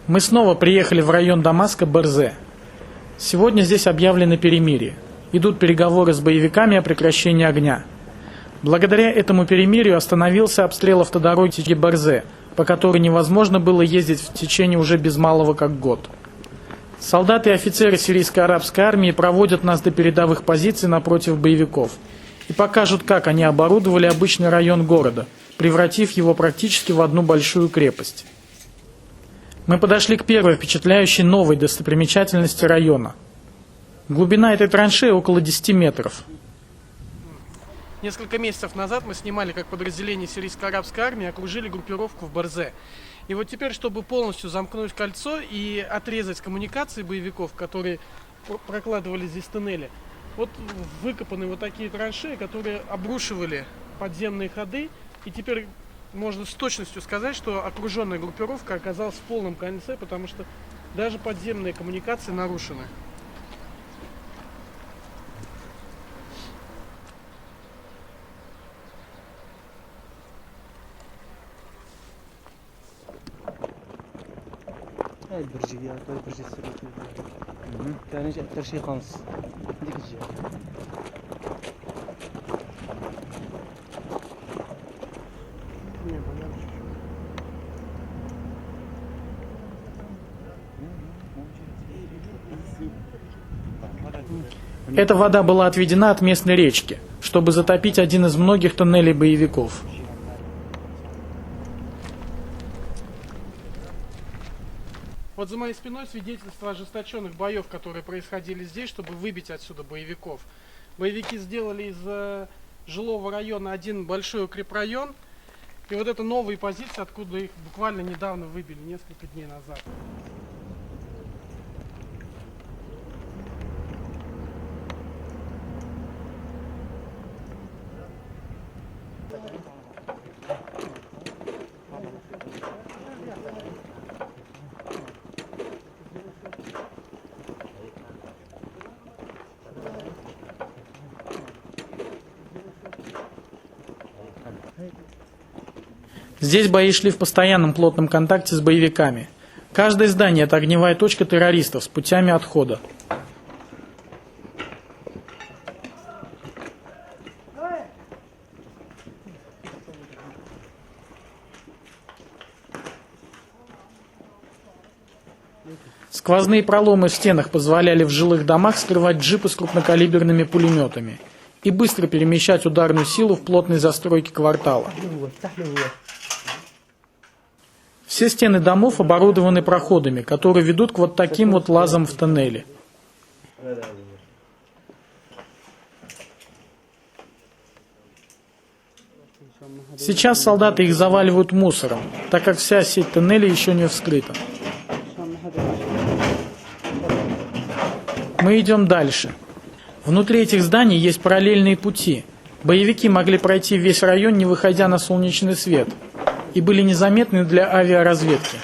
Мы снова приехали в район Дамаска Берзе. Сегодня здесь объявлено перемирие. Идут переговоры с боевиками о прекращении огня. Благодаря этому перемирию остановился обстрел автодороги Берзе, по которой невозможно было ездить в течение уже без малого как год. Солдаты и офицеры сирийской арабской армии проводят нас до передовых позиций напротив боевиков и покажут, как они оборудовали обычный район города, превратив его практически в одну большую крепость. Мы подошли к первой впечатляющей новой достопримечательности района. Глубина этой траншеи около 10 метров. Несколько месяцев назад мы снимали, как подразделение сирийской арабской армии окружили группировку в Берзе. И вот теперь, чтобы полностью замкнуть кольцо и отрезать коммуникации боевиков, которые прокладывали здесь туннели, вот выкопаны вот такие траншеи, которые обрушивали подземные ходы. И теперь можно с точностью сказать, что окруженная группировка оказалась в полном кольце, потому что даже подземные коммуникации нарушены. البرجية البرجية السرية كان جاء ترشي خمس ديك الجهة. Эта вода была отведена от местной речки, чтобы затопить один из многих туннелей боевиков. Вот за моей спиной свидетельство ожесточенных боев, которые происходили здесь, чтобы выбить отсюда боевиков. Боевики сделали из жилого района один большой укрепрайон. И вот это новые позиции, откуда их буквально недавно выбили, несколько дней назад. Здесь бои шли в постоянном плотном контакте с боевиками. Каждое здание – это огневая точка террористов с путями отхода. Сквозные проломы в стенах позволяли в жилых домах скрывать джипы с крупнокалиберными пулеметами и быстро перемещать ударную силу в плотной застройке квартала. Все стены домов оборудованы проходами, которые ведут к вот таким вот лазам в тоннеле. Сейчас солдаты их заваливают мусором, так как вся сеть тоннелей еще не вскрыта. Мы идем дальше. Внутри этих зданий есть параллельные пути. Боевики могли пройти весь район, не выходя на солнечный свет, и были незаметны для авиаразведки.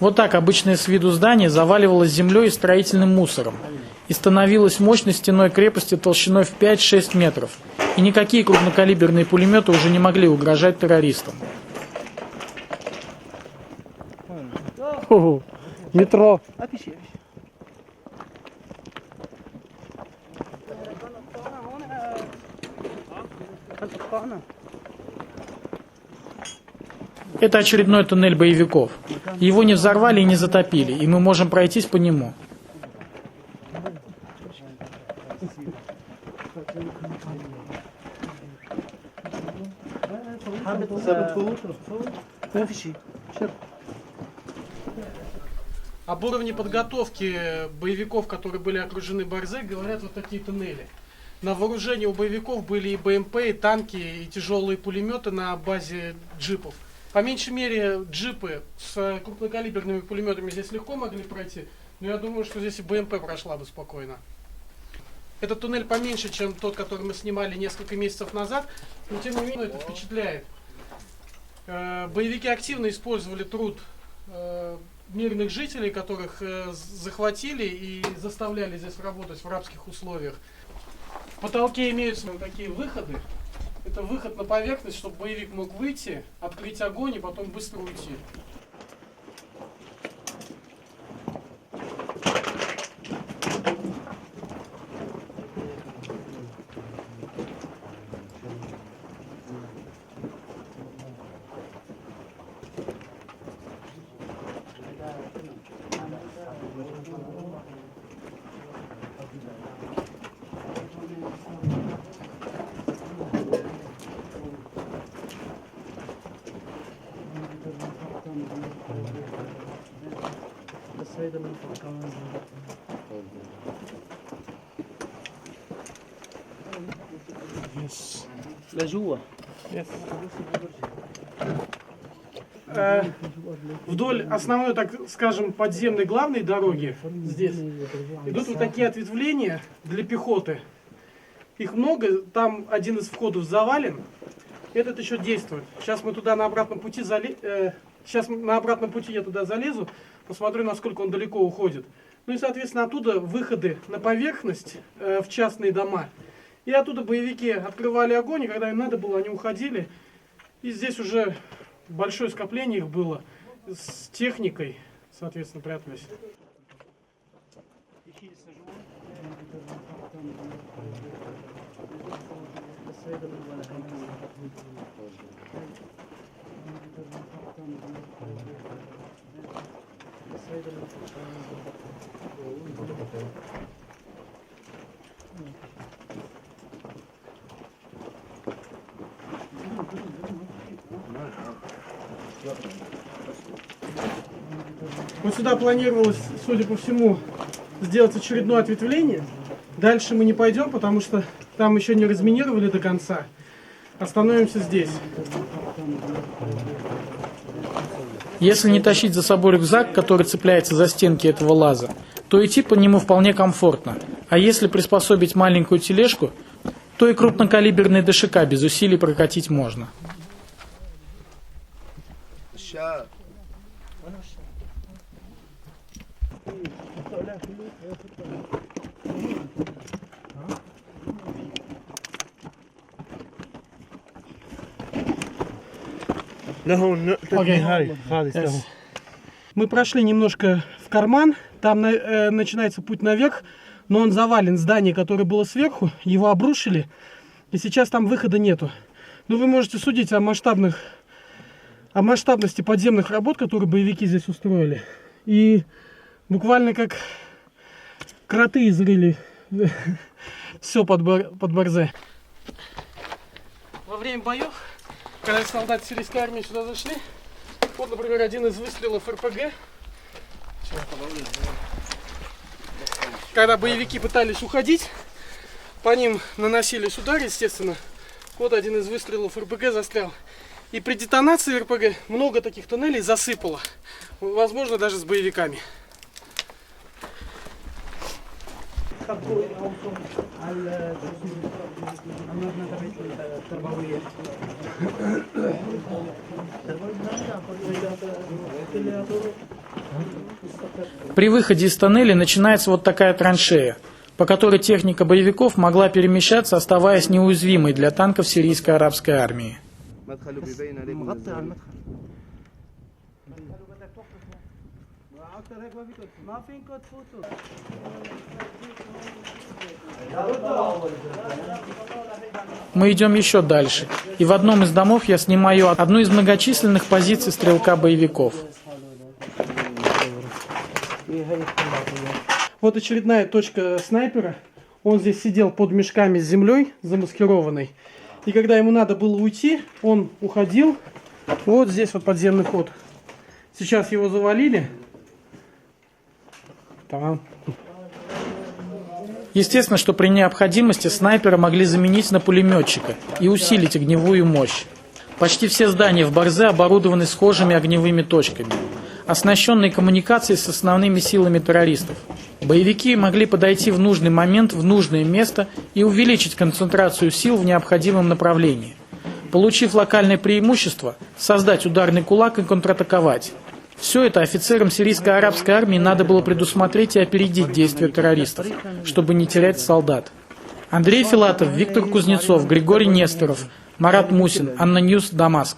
Вот так обычное с виду здание заваливалось землей и строительным мусором и становилось мощной стеной крепости толщиной в 5-6 метров. И никакие крупнокалиберные пулеметы уже не могли угрожать террористам. Метро. Это очередной туннель боевиков. Его не взорвали и не затопили, и мы можем пройтись по нему. ثابت فوق ما في شيء شر. Об уровне подготовки боевиков, которые были окружены Борзе, говорят вот такие туннели. На вооружении у боевиков были и БМП, и танки, и тяжелые пулеметы на базе джипов. По меньшей мере, джипы с крупнокалиберными пулеметами здесь легко могли пройти, но я думаю, что здесь и БМП прошла бы спокойно. Этот туннель поменьше, чем тот, который мы снимали несколько месяцев назад, но тем не менее это впечатляет. Боевики активно использовали труд мирных жителей, которых захватили и заставляли здесь работать в рабских условиях. В потолке имеются такие выходы. Это выход на поверхность, чтобы боевик мог выйти, открыть огонь и потом быстро уйти. لجوا Вдоль основной, так скажем, подземной главной дороги здесь идут вот такие ответвления для пехоты. Их много, там один из входов завален. Этот еще действует. Сейчас мы туда на обратном пути Сейчас на обратном пути я туда залезу, посмотрю, насколько он далеко уходит. Ну и, соответственно, оттуда выходы на поверхность в частные дома. И оттуда боевики открывали огонь, и когда им надо было, они уходили. И здесь уже большое скопление их было с техникой, соответственно, прятались. Вот сюда планировалось, судя по всему, сделать очередное ответвление. Дальше мы не пойдем, потому что там еще не разминировали до конца. Остановимся здесь. Если не тащить за собой рюкзак, который цепляется за стенки этого лаза, то идти по нему вполне комфортно. А если приспособить маленькую тележку, то и крупнокалиберный ДШК без усилий прокатить можно. Мы прошли немножко в карман, там начинается путь наверх, но он завален. Здание, которое было сверху, его обрушили, и сейчас там выхода нету. Но вы можете судить о масштабности подземных работ, которые боевики здесь устроили. И буквально как кроты изрыли все под Борзе. Во время боев, когда солдаты сирийской армии сюда зашли, вот, например, один из выстрелов РПГ. Когда боевики пытались уходить, по ним наносились удары, естественно. Вот один из выстрелов РПГ застрял. И при детонации РПГ много таких туннелей засыпало. Возможно, даже с боевиками. При выходе из тоннеля начинается вот такая траншея, по которой техника боевиков могла перемещаться, оставаясь неуязвимой для танков сирийской арабской армии. Мы идем еще дальше, и в одном из домов я снимаю одну из многочисленных позиций стрелка боевиков. Вот очередная точка снайпера. Он здесь сидел под мешками с землей, замаскированный. И когда ему надо было уйти, он уходил. Вот здесь вот подземный ход. Сейчас его завалили. Там. Естественно, что при необходимости снайпера могли заменить на пулеметчика и усилить огневую мощь. Почти все здания в Борзе оборудованы схожими огневыми точками, оснащенные коммуникацией с основными силами террористов. Боевики могли подойти в нужный момент в нужное место и увеличить концентрацию сил в необходимом направлении. Получив локальное преимущество, создать ударный кулак и контратаковать. Все это офицерам сирийско-арабской армии надо было предусмотреть и опередить действия террористов, чтобы не терять солдат. Андрей Филатов, Виктор Кузнецов, Григорий Несторов, Марат Мусин, Анна Ньюс, Дамаск.